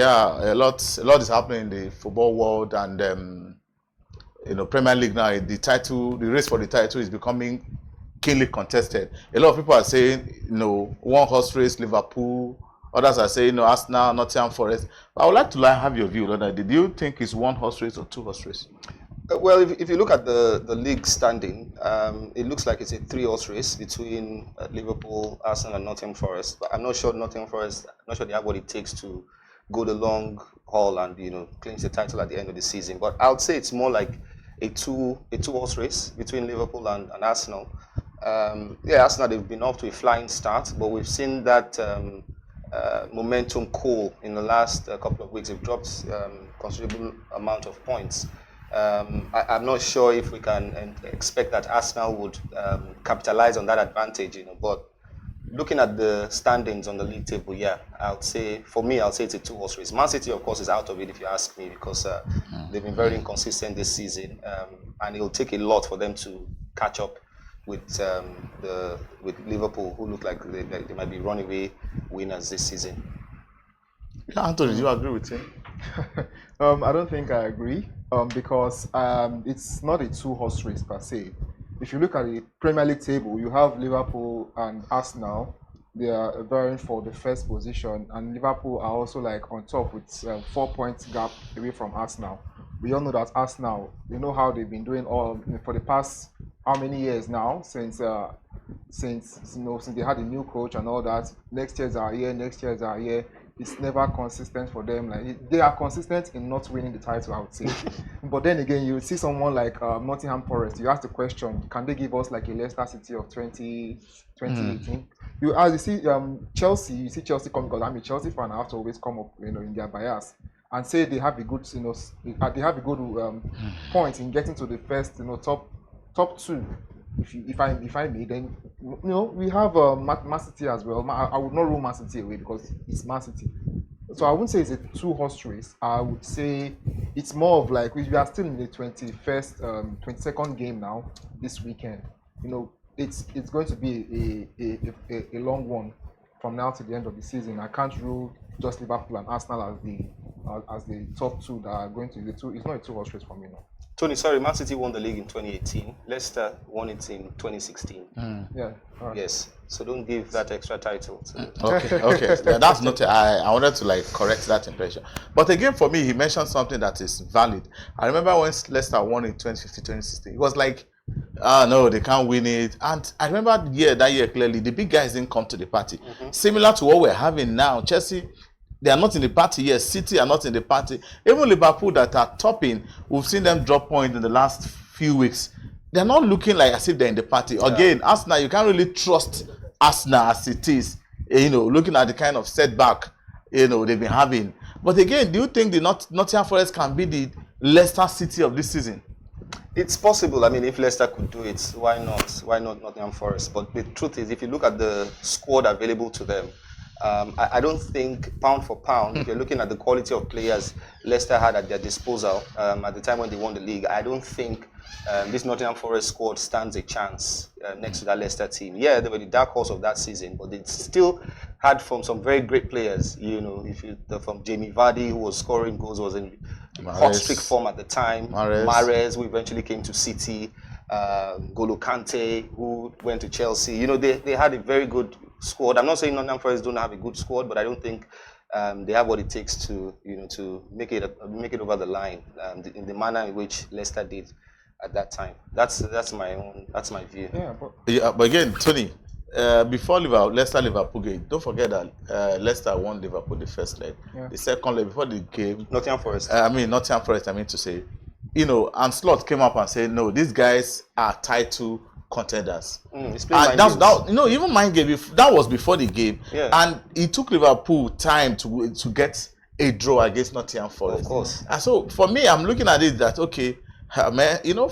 Yeah, a lot is happening in the football world, and Premier League now. The race for the title is becoming keenly contested. A lot of people are saying, one horse race, Liverpool. Others are saying, Arsenal, Nottingham Forest. But I would like to have your view on that. Did you think it's one horse race or two horse race? Well, if you look at the league standing, it looks like it's a 3-horse race between Liverpool, Arsenal, and Nottingham Forest. But I'm not sure Nottingham Forest. I'm not sure they have what it takes to go the long haul and clinch the title at the end of the season. But I would say it's more like a two-horse race between Liverpool and Arsenal. Arsenal, they've been off to a flying start, but we've seen that momentum cool in the last couple of weeks. They've dropped considerable amount of points. I'm not sure if we can expect that Arsenal would capitalize on that advantage, but looking at the standings on the league table, I'll say it's a two-horse race. Man City, of course, is out of it if you ask me, because they've been very inconsistent this season, and it'll take a lot for them to catch up with Liverpool, who look like they might be runaway winners this season. Yeah, Anthony, do you agree with him? I don't think I agree, because it's not a two-horse race per se. If you look at the Premier League table, you have Liverpool and Arsenal. They are vying for the first position, and Liverpool are also like on top with 4 points gap away from Arsenal. We all know that Arsenal, you know how they've been doing all for the past how many years now, since they had a new coach and all that. Next year's our year. It's never consistent for them. Like, they are consistent in not winning the title, I would say. But then again, you see someone like Nottingham Forest. You ask the question: can they give us like a Leicester City of 2018? You see Chelsea. You see Chelsea come, because I'm a Chelsea fan. I have to always come up, in their bias and say they have a good, they have a good point in getting to the first, top two. If I may, then we have Man City as well. I would not rule Man City away because it's Man City. So I wouldn't say it's a two-horse race. I would say it's more of like, we are still in the 22nd game now this weekend. It's going to be a long one from now to the end of the season. I can't rule just Liverpool and Arsenal as the top two that are going to be the two. It's not a two-horse race for me now. Tony, sorry, Man City won the league in 2018. Leicester won it in 2016. Yeah. Right. Yes. So don't give that extra title. Okay. Yeah, that's not. I wanted to correct that impression. But again, for me, he mentioned something that is valid. I remember when Leicester won in 2015, 2016. It was like, no, they can't win it. And I remember that year clearly, the big guys didn't come to the party. Similar to what we're having now. Chelsea, they are not in the party. Yes, City are not in the party. Even Liverpool that are topping, we've seen them drop points in the last few weeks. They're not looking like as if they're in the party. Yeah. Again, Arsenal, you can't really trust Arsenal as it is, looking at the kind of setback, they've been having. But again, do you think the Nottingham Forest can be the Leicester City of this season? It's possible. I mean, if Leicester could do it, why not? Why not Nottingham Forest? But the truth is, if you look at the squad available to them, I don't think pound for pound, if you're looking at the quality of players Leicester had at their disposal at the time when they won the league, I don't think this Nottingham Forest squad stands a chance next to that Leicester team. Yeah, they were the dark horse of that season, but they still had from some very great players. From Jamie Vardy, who was scoring goals, was in hot streak form at the time. Mahrez, who eventually came to City. Golo Kante, who went to Chelsea. They had a very good squad. I'm not saying Nottingham Forest don't have a good squad, but I don't think they have what it takes to make it over the line in the manner in which Leicester did at that time. That's my view. But again, Tony, before Leicester-Liverpool game, don't forget that Leicester won Liverpool the first leg. Yeah. The second leg before the game, Nottingham Forest. Nottingham Forest. I mean to say, and Slot came up and said, no, these guys are title contenders. Even mind game, that was before the game, and it took Liverpool time to get a draw against Nottingham Forest. Of course. And so for me, I'm looking at it that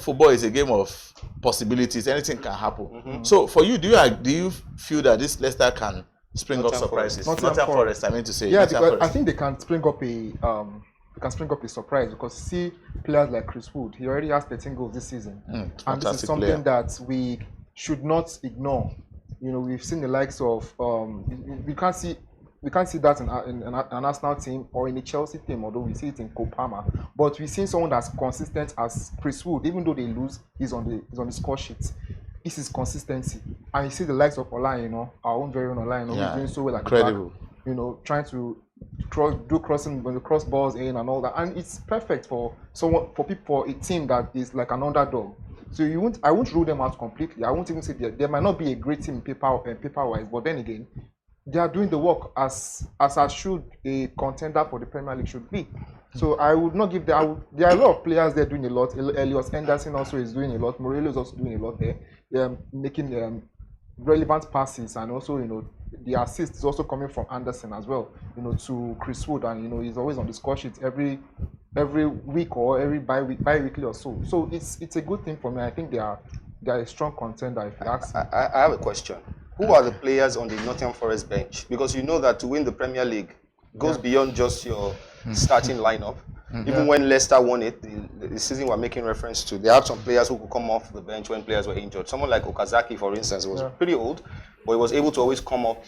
football is a game of possibilities. Anything can happen. So for you, do you feel that this Leicester can spring up surprises? Nottingham Forest. I mean to say, because I think they can spring up a surprise, because see players like Chris Wood, he already has 13 goals this season, and this is something that we should not ignore. We've seen the likes of we can't see we can't see that in an Arsenal team or in a Chelsea team, although we see it in Cole Palmer. But we've seen someone that's consistent as Chris Wood, even though they lose, he's on the score sheet. This is consistency, and you see the likes of Ola, our own very own Ola, he's doing so well at incredible. the back, trying to crossing when the cross balls in and all that, and it's perfect for a team that is like an underdog. So I won't rule them out completely. I won't even say they might not be a great team paper wise, but then again, they are doing the work as should a contender for the Premier League should be. So I would not give there are a lot of players there doing a lot. Elias Henderson also is doing a lot. Morello is also doing a lot there. Making relevant passes, and also the assist is also coming from Anderson as well. To Chris Wood, and he's always on the score sheet every week or every bi-weekly or so. So it's a good thing for me. I think they are a strong contender if you ask me. I have a question. Who are the players on the Nottingham Forest bench? Because you know that to win the Premier League goes beyond just your starting lineup. Even when Leicester won it, the season we're making reference to, they had some players who could come off the bench when players were injured. Someone like Okazaki, for instance, was pretty old, but he was able to always come up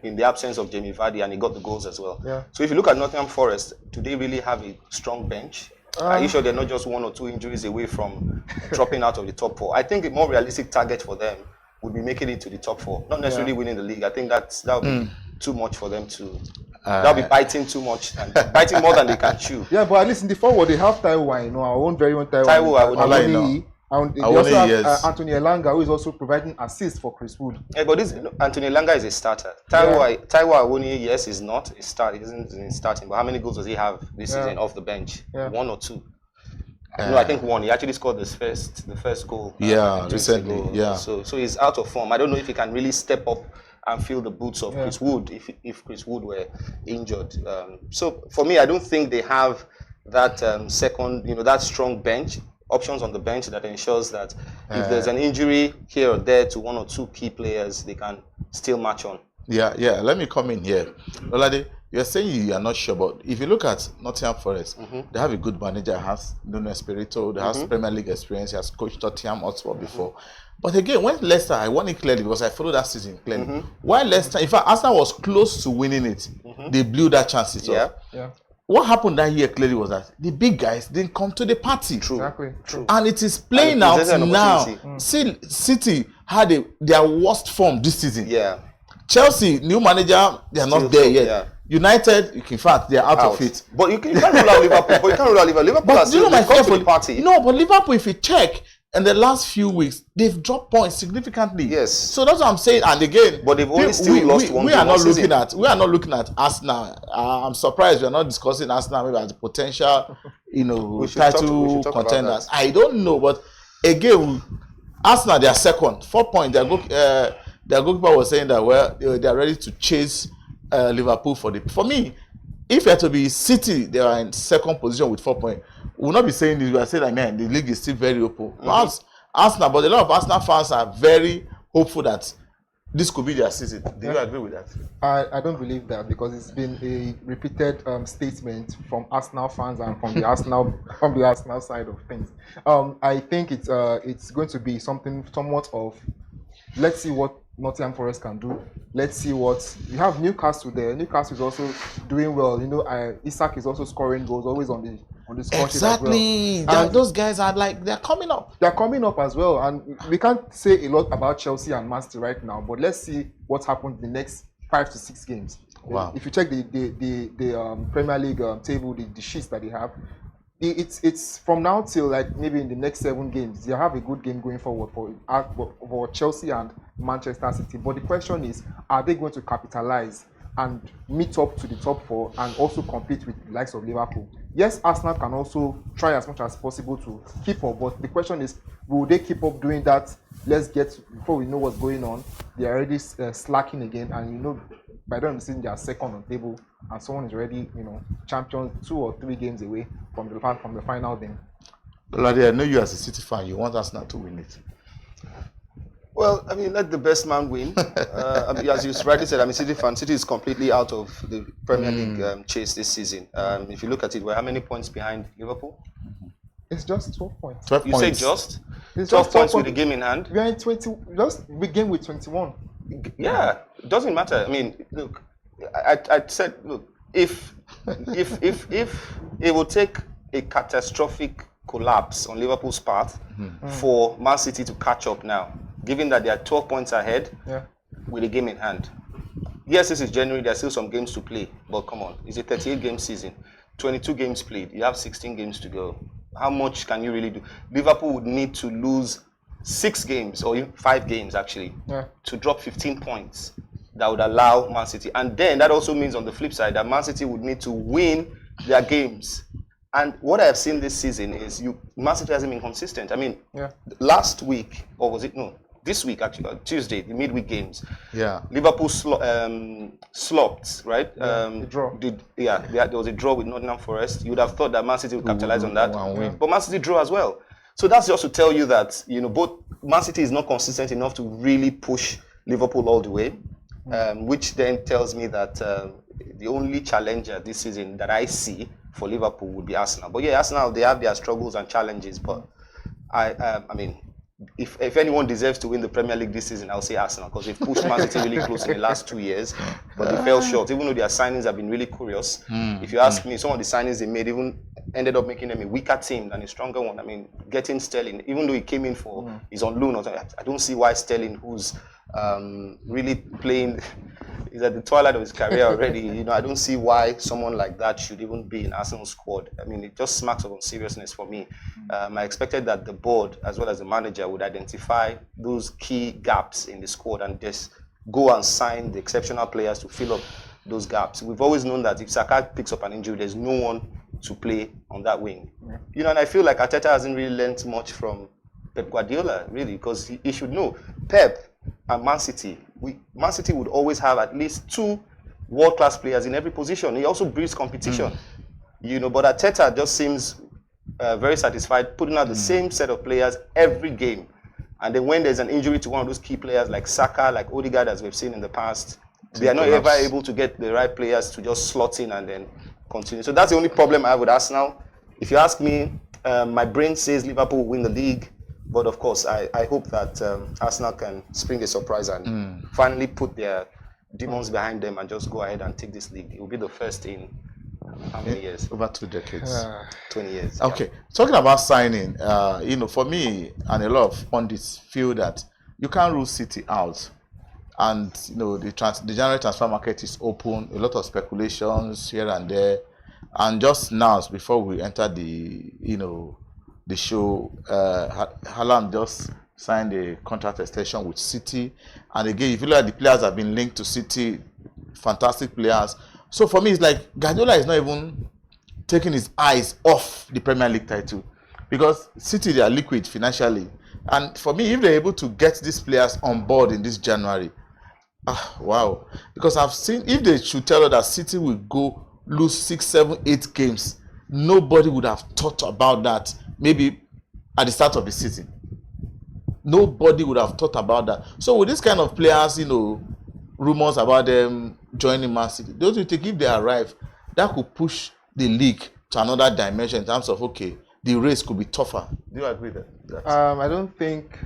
in the absence of Jamie Vardy, and he got the goals as well. Yeah. So if you look at Nottingham Forest, do they really have a strong bench? Are you sure they're not just 1 or 2 injuries away from dropping out of the top 4? I think a more realistic target for them would be making it to the top 4, not necessarily winning the league. I think that would be too much for them to. That'll be biting too much, and biting more than they can chew. Yeah, but at least in the forward they have Taiwo, our own very own Taiwo. And they also have Anthony Elanga, who is also providing assists for Chris Wood. Yeah, but Anthony Elanga is a starter. Taiwo Awoniyi, yes, is not a start. He isn't starting. But how many goals does he have this season off the bench? 1 or 2. No, I think 1. He actually scored the first goal. Recently. Yeah. So he's out of form. I don't know if he can really step up and fill the boots of Chris Wood if Chris Wood were injured. So for me, I don't think they have that second, that strong bench, options on the bench that ensures that if there's an injury here or there to 1 or 2 key players, they can still match on. Yeah. Let me come in here. Olade, you're saying you are not sure, but if you look at Nottingham Forest, they have a good manager, has Nuno Espirito, they has Premier League experience, he has coached Tottenham Hotspur before. But again, when Leicester, I won it clearly because I followed that season clearly. While Leicester, in fact, Arsenal was close to winning it, they blew that chance. Yeah. What happened that year clearly was that the big guys didn't come to the party. True. Exactly. True. And it is playing out now. City had their worst form this season. Yeah. Chelsea, new manager, they are not there yet. Yeah. United, in fact, they are out of it. But you can't rule out Liverpool. Liverpool has still come to the party. No, but Liverpool, if you check, in the last few weeks, they've dropped points significantly. Yes. So that's what I'm saying. And again, but they've only still lost one. We are not looking at Arsenal. I'm surprised we are not discussing Arsenal maybe as a potential, title contenders. I don't know, but again, Arsenal, they are second, 4 points. Their goalkeeper was saying that they are ready to chase Liverpool for me. If it had to be City, they are in second position with 4 points. We will not be saying this. We are saying that, man, the league is still very open. Perhaps Arsenal, but a lot of Arsenal fans are very hopeful that this could be their season. Do you agree with that? I don't believe that, because it's been a repeated statement from Arsenal fans and from the Arsenal side of things. I think it's going to be somewhat of, let's see what Nottingham Forest can do. Let's see what you have. Newcastle there. Newcastle is also doing well. Isak is also scoring goals, always on the score sheet as well. Exactly. Those guys are they're coming up. They're coming up as well, and we can't say a lot about Chelsea and Man City right now. But let's see what happens in the next 5 to 6 games. Wow. If you check the Premier League table, the sheets that they have, it's from now till maybe in the next 7 games, they have a good game going forward for Chelsea and Manchester City. But the question is, are they going to capitalize and meet up to the top 4 and also compete with the likes of Liverpool? Yes, Arsenal can also try as much as possible to keep up, but the question is, will they keep up doing that? Before we know what's going on, they are already slacking again, and by then seeing they are second on table, and someone is already, champions 2 or 3 games away from the final then. Olade, I know you as a City fan, you want Arsenal to win it. Well, let the best man win. As you rightly said, City fan. City is completely out of the Premier League chase this season. If you look at it, we're how many points behind Liverpool? It's just 12 points. 12 you points. say just? It's 12 just points with the game in hand? We are in 20. We game with 21. Yeah, it doesn't matter. Look, I said, look, if it will take a catastrophic collapse on Liverpool's part for Man City to catch up now, given that they are 12 points ahead with a game in hand. Yes, this is January, there's still some games to play, but come on, it's a 38-game season, 22 games played, you have 16 games to go. How much can you really do? Liverpool would need to lose 6 games, or even 5 games actually, to drop 15 points that would allow Man City. And then that also means on the flip side that Man City would need to win their games. And what I have seen this season is Man City hasn't been consistent. I mean, last week, or was it, no, this week actually, Tuesday, the midweek games. Liverpool slopped, right? A draw. There was a draw with Nottingham Forest. You would have thought that Man City would capitalize on that, but Man City drew as well. So that's just to tell you that both Man City is not consistent enough to really push Liverpool all the way, which then tells me that the only challenger this season that I see for Liverpool would be Arsenal. But yeah, Arsenal, they have their struggles and challenges, but I mean, if anyone deserves to win the Premier League this season, I'll say Arsenal, because they've pushed Man City really close in the last 2 years, but they fell short, even though their signings have been really curious. If you ask me, some of the signings they made even ended up making them a weaker team than a stronger one. I mean, getting Sterling, even though he came in for, he's on loan, I don't see why Sterling, who's really playing, he's at the twilight of his career already, I don't see why someone like that should even be in Arsenal's squad. I mean, it just smacks of unseriousness for me. I expected that the board, as well as the manager, would identify those key gaps in the squad and just go and sign the exceptional players to fill up those gaps. We've always known that if Saka picks up an injury, there's no one to play on that wing. And I feel like Arteta hasn't really learnt much from Pep Guardiola, really, because he should know. Pep and Man City would always have at least 2 world-class players in every position. He also breeds competition, but Arteta just seems very satisfied putting out the same set of players every game. And then when there's an injury to one of those key players like Saka, like Odegaard, as we've seen in the past, they are not ever able to get the right players to just slot in and then continue. So that's the only problem I have with Arsenal. If you ask me, my brain says Liverpool will win the league. But of course, I hope that Arsenal can spring a surprise and finally put their demons behind them and just go ahead and take this league. It will be the first in how many years? Over 2 decades. 20 years. Okay. Talking about signing, for me and a lot of pundits feel that you can't rule City out. And, the January transfer market is open. A lot of speculations here and there. And just now, before we enter the show, Haaland just signed a contract extension with City, and again, if you look at the players that have been linked to City, fantastic players. So for me, it's like Guardiola is not even taking his eyes off the Premier League title, because City, they are liquid financially, and for me, if they're able to get these players on board in this January, wow! Because I've seen, if they should tell us that City will go lose 6, 7, 8 games, nobody would have thought about that. Maybe at the start of the season, nobody would have thought about that. So with this kind of players, rumors about them joining Man City, don't you think if they arrive, that could push the league to another dimension in terms of, okay, the race could be tougher? Do you agree with that? I don't think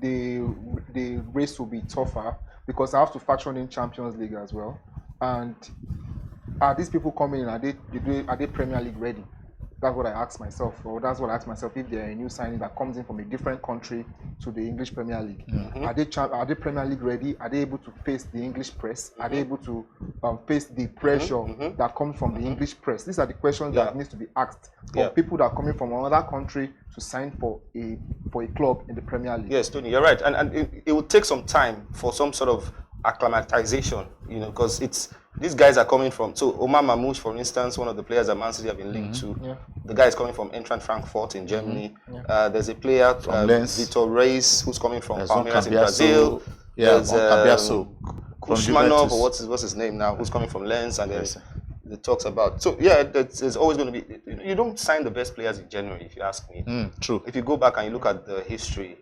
the race will be tougher, because I have to factor in Champions League as well. And are these people coming in? Are they Premier League ready? That's what I ask myself, or that's what I ask myself if they're a new signing that comes in from a different country to the English Premier League. Are they Premier League ready? Are they able to face the English press? Are they able to face the pressure that comes from the English press? These are the questions that needs to be asked for people that are coming from another country to sign for a club in the Premier League. Yes, Tony, you're right, and it will take some time for some sort of acclimatization, because these guys are coming from, so Omar Mamouche, for instance, one of the players that Man City have been linked to, the guy is coming from Eintracht Frankfurt in Germany. There's a player from Vitor Reis who's coming from Palmeiras in Brazil. There's Kushmanov, or what's his name now, who's coming from Lens, and there's the talks about. So there's always going to be, you don't sign the best players in January, if you ask me. True. If you go back and you look at the history,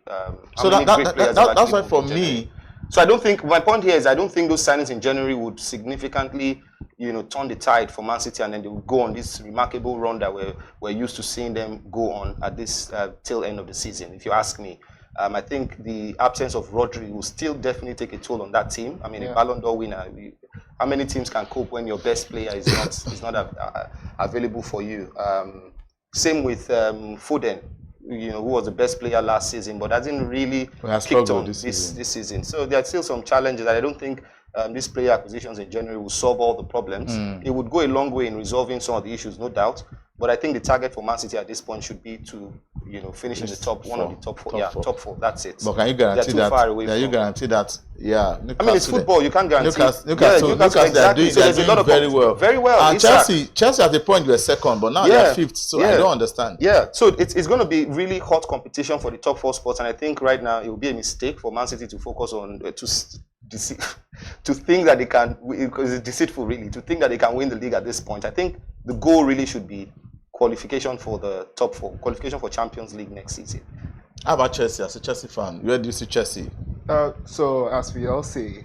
so that's why for me. So I don't think, my point here is I don't think those signings in January would significantly, turn the tide for Man City, and then they would go on this remarkable run that we're used to seeing them go on at this tail end of the season, if you ask me. I think the absence of Rodri will still definitely take a toll on that team. I mean, a Ballon d'Or winner, how many teams can cope when your best player is not available for you? Same with Foden, who was the best player last season, but hasn't really kicked on this season. So there are still some challenges that I don't think these player acquisitions in January will solve all the problems. It would go a long way in resolving some of the issues, no doubt. But I think the target for Man City at this point should be to, finish in the top four. Top four. That's it. But can you guarantee They're too far away you guarantee that? Yeah. I mean, it's football. You can't guarantee. Newcastle, exactly. They're doing a lot of very well. Very well. And Chelsea at the point were second, but now they're fifth. So I don't understand. Yeah. So it's going to be really hot competition for the top four spots, and I think right now it will be a mistake for Man City to focus on to think that they can, because it's deceitful really, to think that they can win the league at this point. I think the goal really should be qualification for the top four, qualification for Champions League next season. How about Chelsea? As a Chelsea fan, where do you see Chelsea? So as we all say,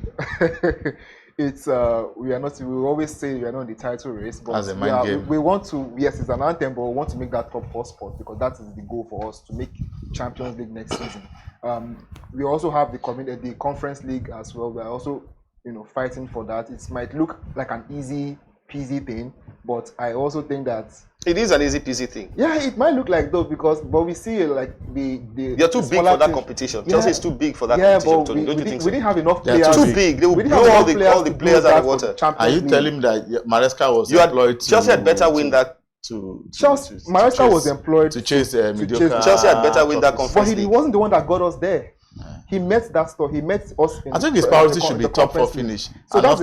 it's we always say we are not in the title race, but as a mind game. We want to, yes, it's an anthem, but we want to make that top four spot because that is the goal for us to make Champions League next season. We also have the Conference League as well. We are also fighting for that. It might look like an easy peasy thing, but I also think that it is an easy peasy thing. Yeah, it might look like though but we see like they're too big for that competition. Yeah. Chelsea is too big for that competition. Tony. Don't you think so? We didn't have enough players. They're too big. They will blow all the players out of the water. Are you telling me that Maresca was employed to Chelsea had better win that? Maresca was employed to chase mediocre. Chelsea had better win that conference. But he wasn't the one that got us there. He met that store. He met us. I think his priority should be top four finish. So that's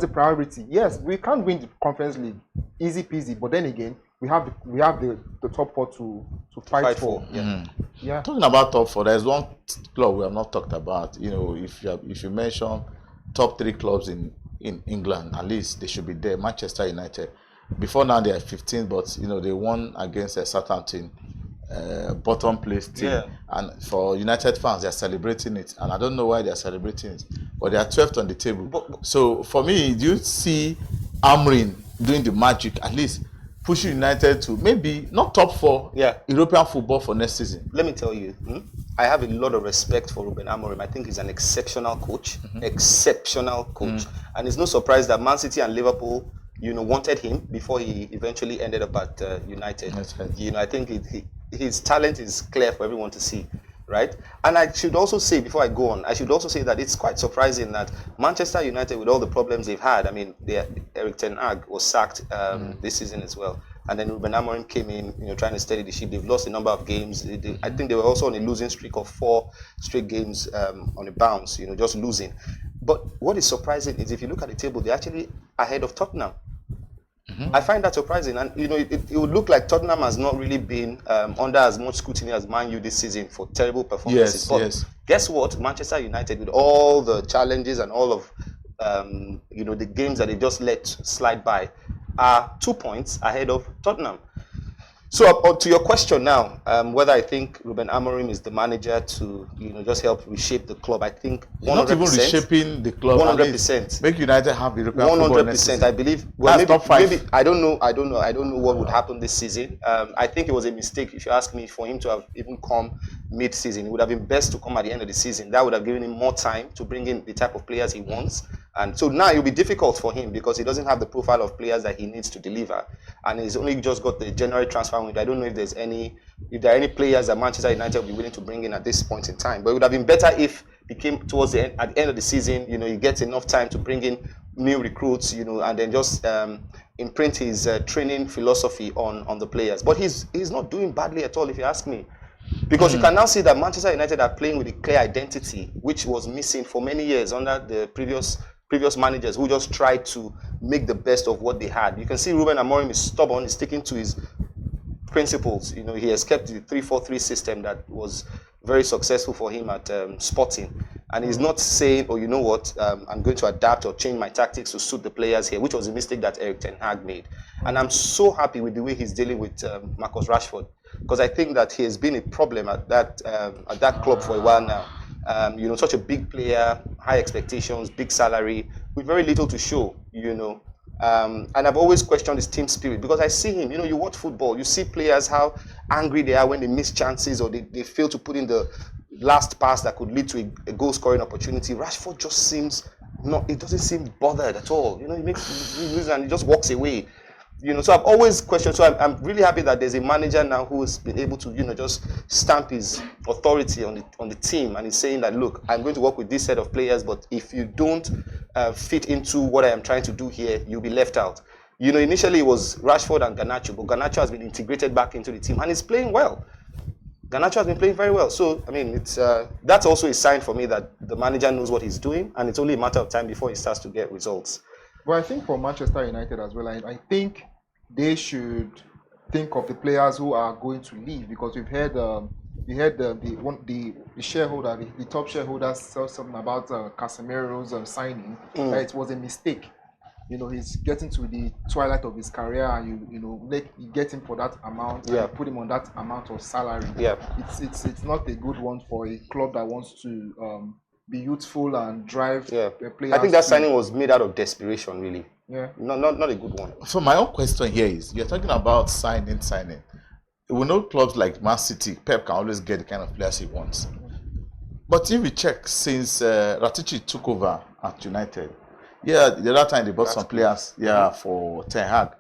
the priority. Yes, we can't win the Conference League, easy peasy. But then again, we have the top four to fight for. Yeah. Talking about top four, there's one club we have not talked about. If you mention top three clubs in England, at least they should be there. Manchester United. Before now they are 15th, but they won against a Southampton. Bottom place team, and for United fans, they are celebrating it, and I don't know why they are celebrating it, but they are 12th on the table. So for me, do you see Amorim doing the magic, at least pushing United to maybe not top four, European football for next season? Let me tell you, I have a lot of respect for Ruben Amorim. I think he's an exceptional coach, and it's no surprise that Man City and Liverpool, wanted him before he eventually ended up at United. I think his talent is clear for everyone to see, right? And I should also say, before I go on, that it's quite surprising that Manchester United, with all the problems they've had, I mean, Erik ten Hag was sacked this season as well. And then Ruben Amorim came in, trying to steady the ship. They've lost a number of games. I think they were also on a losing streak of 4 straight games on a bounce, just losing. But what is surprising is if you look at the table, they're actually ahead of Tottenham. I find that surprising, and it would look like Tottenham has not really been under as much scrutiny as Man U this season for terrible performances. But guess what? Manchester United, with all the challenges and all of the games that they just let slide by, are 2 points ahead of Tottenham. So to your question now, whether I think Ruben Amorim is the manager to just help reshape the club, I think 100%. Not even reshaping the club. 100%. Make United have European football. 100%. I believe. Well, maybe I don't know. I don't know what would happen this season. I think it was a mistake, if you ask me, for him to have even come mid-season. It would have been best to come at the end of the season. That would have given him more time to bring in the type of players he wants. And so now it will be difficult for him because he doesn't have the profile of players that he needs to deliver, and he's only just got the January transfer window. I don't know if there are any players that Manchester United will be willing to bring in at this point in time. But it would have been better if he came towards the end, at the end of the season. He gets enough time to bring in new recruits, and then just imprint his training philosophy on the players. But he's not doing badly at all, if you ask me. Because you can now see that Manchester United are playing with a clear identity, which was missing for many years under the previous managers who just tried to make the best of what they had. You can see Ruben Amorim is stubborn, he's sticking to his principles. He has kept the 3-4-3 system that was very successful for him at Sporting. And he's not saying, you know what, I'm going to adapt or change my tactics to suit the players here, which was a mistake that Erik ten Hag made. And I'm so happy with the way he's dealing with Marcus Rashford, because I think that he has been a problem at that club for a while now. Such a big player, high expectations, big salary, with very little to show, and I've always questioned his team spirit, because I see him, you watch football, you see players, how angry they are when they miss chances or they fail to put in the last pass that could lead to a goal-scoring opportunity. Rashford just seems it doesn't seem bothered at all. You know, he loses and he just walks away. You know, so I've always questioned. So I'm really happy that there's a manager now who's been able to, you know, just stamp his authority on the team, and he's saying that, look, I'm going to work with this set of players, but if you don't fit into what I am trying to do here, you'll be left out. You know, initially it was Rashford and Garnacho, but Garnacho has been integrated back into the team and he's playing well. Garnacho has been playing very well. So, I mean, it's that's also a sign for me that the manager knows what he's doing, and it's only a matter of time before he starts to get results. But I think for Manchester United as well, I think they should think of the players who are going to leave, because we've heard the shareholder, the top shareholder, said something about Casemiro's signing, that it was a mistake. You know, he's getting to the twilight of his career, and you get him for that amount, and put him on that amount of salary. Yeah, it's not a good one for a club that wants to be youthful and drive players. I think that signing was made out of desperation, really. Yeah, not a good one. So my own question here is, you're talking about signing. We know clubs like Man City, Pep can always get the kind of players he wants. But if we check, since Rakitic took over at United, the other time they bought some players, for Ten Hag.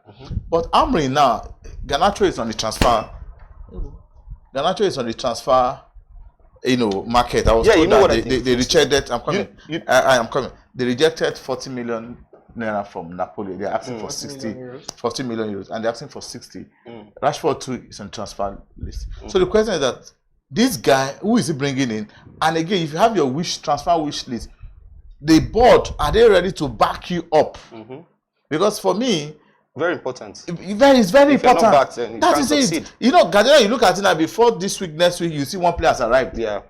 But Amorim now, Garnacho is on the transfer. Market. I was told that they rejected. I'm coming. I am coming. They rejected 40 million naira from Napoli. They're asking for 40 million euros, and they're asking for 60. Rashford too is on transfer list. So the question is that this guy, who is he bringing in? And again, if you have your transfer wish list, the board, are they ready to back you up? Because for me, very important. It's very if important. You're not back, then that is succeed. it. You know, Guardiola, you look at it now, before this week, next week, you see one player has arrived. Yeah.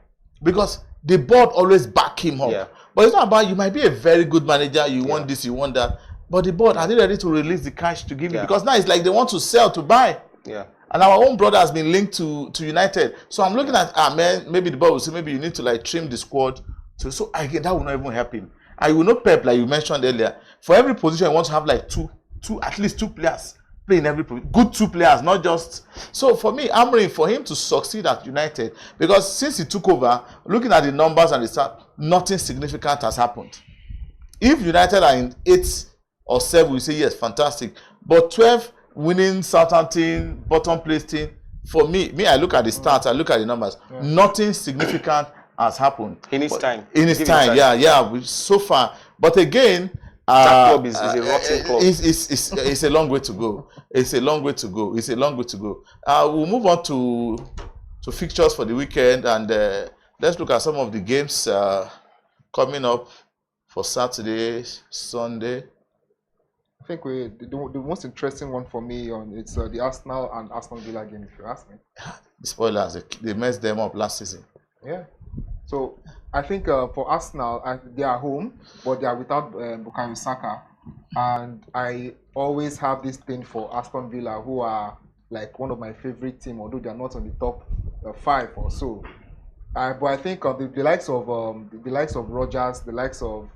Because the board always back him up. Yeah. But it's not about, you might be a very good manager, you want this, you want that. But the board, are they ready to release the cash to give you? Because now it's like they want to sell to buy. Yeah. And our own brother has been linked to United. So I'm looking at, maybe the board will say, maybe you need to trim the squad. So again, that will not even help him. And you know, Pep, like you mentioned earlier, for every position, you want to have at least two players playing every position. Good two players, not just. So for me, Amorim, for him to succeed at United, because since he took over, looking at the numbers and the start, nothing significant has happened. If United are in 8 or 7, we say yes, fantastic. But 12 winning Southampton, bottom place team, for me, I look at the stats, I look at the numbers, nothing significant has happened. In his time. So far. But again, that club is a rotten club. It's a long way to go. It's a long way to go. We'll move on to fixtures for the weekend, and let's look at some of the games coming up for Saturday, Sunday. I think the most interesting one for me it's the Arsenal and Aston Villa game, if you ask me. The spoilers, they messed them up last season. Yeah. So I think for Arsenal, they are home, but they are without Bukayo Saka. And I always have this thing for Aston Villa, who are like one of my favorite team, although they are not on the top 5 or so. But I think the likes of Rodgers, the likes of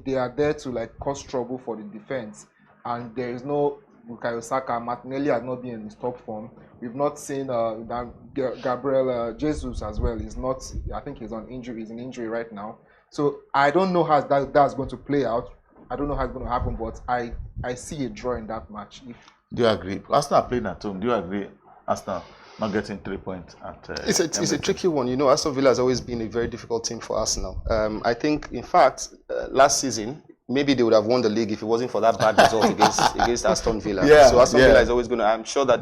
they are there to cause trouble for the defense, and there is no Bukayo Saka. Martinelli has not been in his top form. We've not seen Gabriel Jesus as well. He's not. I think he's on injury. He's in injury right now. So I don't know how that's going to play out. I don't know how it's going to happen. But I see a draw in that match. Do you agree? Arsenal are playing at home. Do you agree? Arsenal not getting 3 points at. It's a tricky one. You know, Aston Villa has always been a very difficult team for Arsenal. I think, in fact, last season, maybe they would have won the league if it wasn't for that bad result against Aston Villa. So Aston Villa is always going to. I'm sure that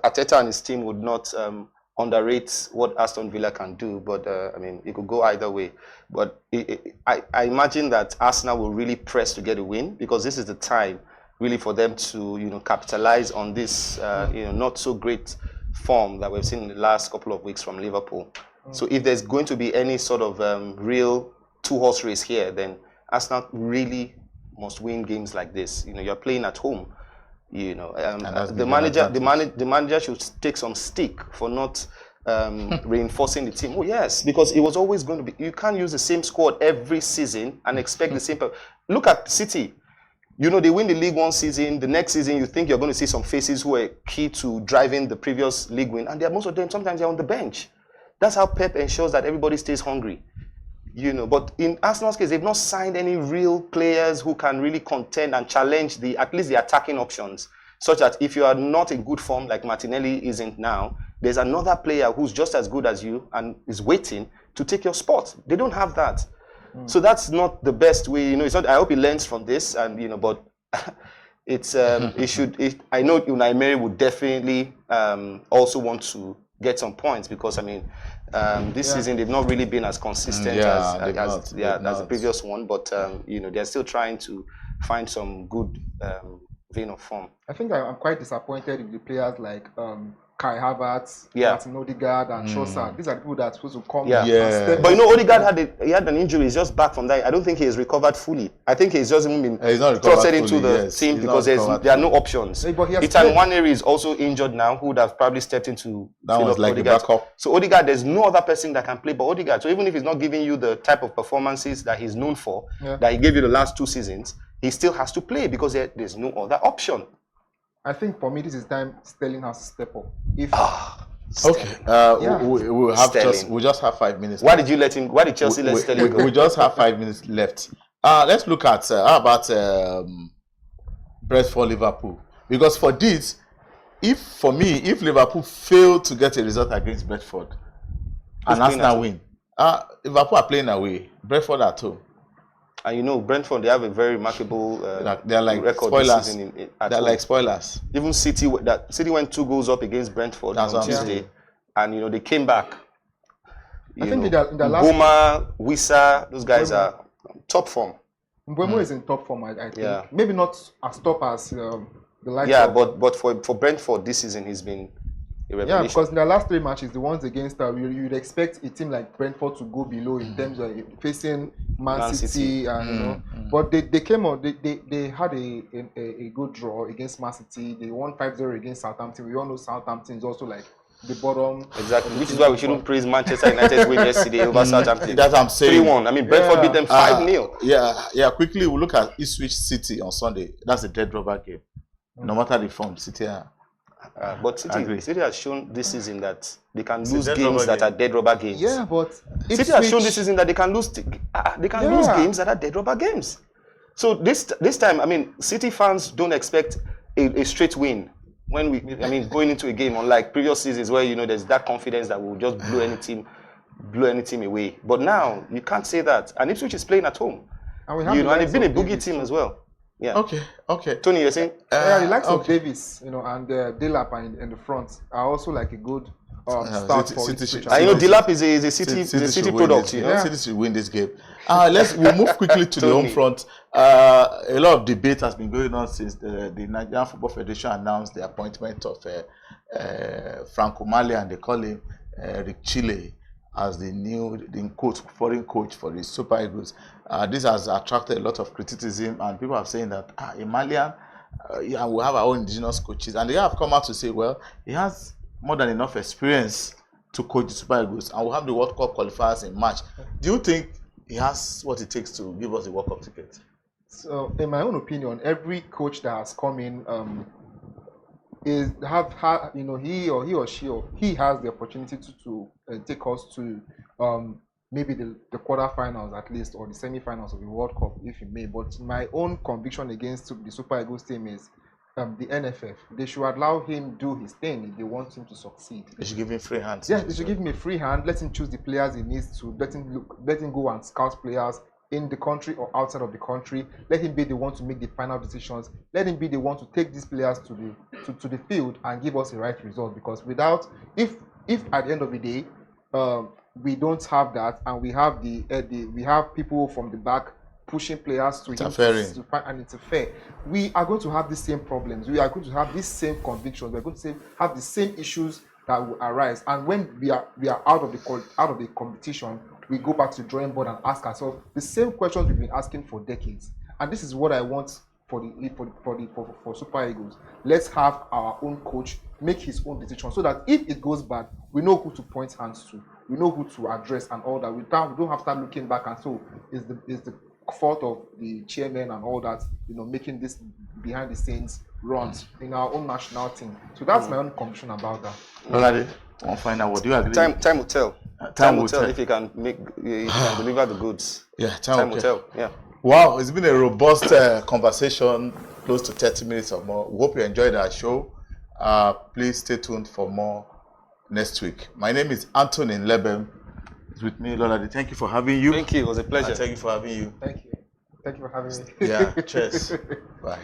Arteta and his team would not underrate what Aston Villa can do. But I mean, it could go either way. But I imagine that Arsenal will really press to get a win, because this is the time really for them to capitalize on this not so great form that we've seen in the last couple of weeks from Liverpool. So if there's going to be any sort of real two-horse race here, then Arsenal really must win games like this. You're playing at home. The manager should take some stick for not reinforcing the team. Oh yes, because it was always going to be. You can't use the same squad every season and expect the same. Look at City. They win the league one season. The next season, you think you're going to see some faces who are key to driving the previous league win, and most of them sometimes they're on the bench. That's how Pep ensures that everybody stays hungry. You know, but in Arsenal's case, they've not signed any real players who can really contend and challenge at least the attacking options. Such that if you are not in good form, like Martinelli isn't now, there's another player who's just as good as you and is waiting to take your spot. They don't have that. So that's not the best way. You know, it's not. I hope he learns from this, and you know, but it's it should. I know Unai Emery would definitely also want to get some points because I mean, this season they've not really been as consistent as the previous one. But you know, they're still trying to find some good vein of form. I think I'm quite disappointed in the players like Kai Havertz, Yeah. Martin Odegaard, and Trossard. These are the people that are supposed to come. Yeah. and step But you up. know, Odegaard had an injury. He's just back from that. I don't think he has recovered fully. I think he's just even been He's not recovered trusted into fully, the yes. team He's because not recovered there are no options. Hey, but he has Ethan played. Nwaneri is also injured now, who would have probably stepped into That fill was up like the Odegaard. backup. So Odegaard, there's no other person that can play but Odegaard. So even if he's not giving you the type of performances that he's known for, that he gave you the last 2 seasons, he still has to play because there's no other option. I think for me, this is time Sterling has to step up. If Okay. We'll have Sterling. just have 5 minutes. Why did Chelsea let Sterling go? We just have 5 minutes left. Let's look at how about Brentford Liverpool, because for this, if Liverpool fail to get a result against Brentford and Arsenal win, Liverpool are playing away, Brentford at home. And you know, Brentford, they have a very remarkable They're like record spoilers. this season at They're home. like spoilers. Even City went 2 goals up against Brentford That's on what I'm Tuesday, saying. and you know they came back. I think in the last Goma, Wissa, those guys are top form. Mbeumo is in top form, I think. Yeah. Maybe not as top as the likes Yeah, of... but for Brentford this season he's been a revelation. Yeah, because in the last 3 matches, the ones against you'd expect a team like Brentford to go below in terms of facing Man City and you know. But they came on. They had a good draw against Man City. They won 5-0 against Southampton. We all know Southampton is also like the bottom. Exactly, which is why we shouldn't praise Manchester United's win yesterday over Southampton. That's what I'm saying. 3-1. I mean, Brentford beat them 5-0. Yeah. Quickly, we'll look at Ipswich City on Sunday. That's a dead rubber game. No matter the form, City are. But City has shown this season that they can It's lose a dead games rubber that game. are dead rubber games. Yeah, but City has shown this season that they can lose. Lose games that are dead rubber games. So this time, I mean, City fans don't expect a straight win going into a game, unlike previous seasons where you know there's that confidence that we'll just blow any team away. But now you can't say that. And Ipswich is playing at home. And they've been a boogie team as well. Yeah. Okay. Tony, you're saying? The likes of Davis, you know, and Delap in the front are also like a good start for Ipswich. And you know, Delap is a City product. You know, City should win this game. We'll move quickly to the home front. A lot of debate has been going on since the Nigerian Football Federation announced the appointment of Franco Mali, and they call him Rick Chile as the new foreign coach for the Super Eagles. This has attracted a lot of criticism, and people are saying that a Malian, we have our own indigenous coaches, and they have come out to say, well, he has more than enough experience to coach the Super Eagles, and we'll have the World Cup qualifiers in March. Do you think he has what it takes to give us a World Cup ticket? So, in my own opinion, every coach that has come in he or she has the opportunity to take us to maybe the quarterfinals at least, or the semi-finals of the World Cup, if you may. But my own conviction against the Super Eagles team is the NFF. They should allow him do his thing if they want him to succeed. They should give him free hands. Yeah, they should give him a free hand. Let him choose the players he needs to. Let him go and scout players in the country or outside of the country. Let him be the one to make the final decisions. Let him be the one to take these players to the field and give us the right result. Because if at the end of the day we don't have that, and we have we have people from the back pushing players to him and it's fair, we are going to have the same problems. We are going to have these same convictions. We are going to have the same issues that will arise. And when we are out of the competition, we go back to the drawing board and ask ourselves the same questions we've been asking for decades. And this is what I want for Super Eagles. Let's have our own coach make his own decision, so that if it goes bad, we know who to point hands to, we know who to address, and all that. We don't have to start looking back and so is the fault of the chairman and all that, you know, making this behind the scenes runs in our own national team. So that's my own conviction about that. Olade, one final word. Do you agree? Time will tell. Time will tell if you can deliver the goods. Yeah, Time will tell. Yeah. Wow, it's been a robust conversation, close to 30 minutes or more. We hope you enjoyed our show. Please stay tuned for more next week. My name is Anthony Lebem. It's with me, Lolade. Thank you for having you. Thank you. It was a pleasure. Thank you for having you. Thank you. Thank you for having me. Yeah, cheers. Bye.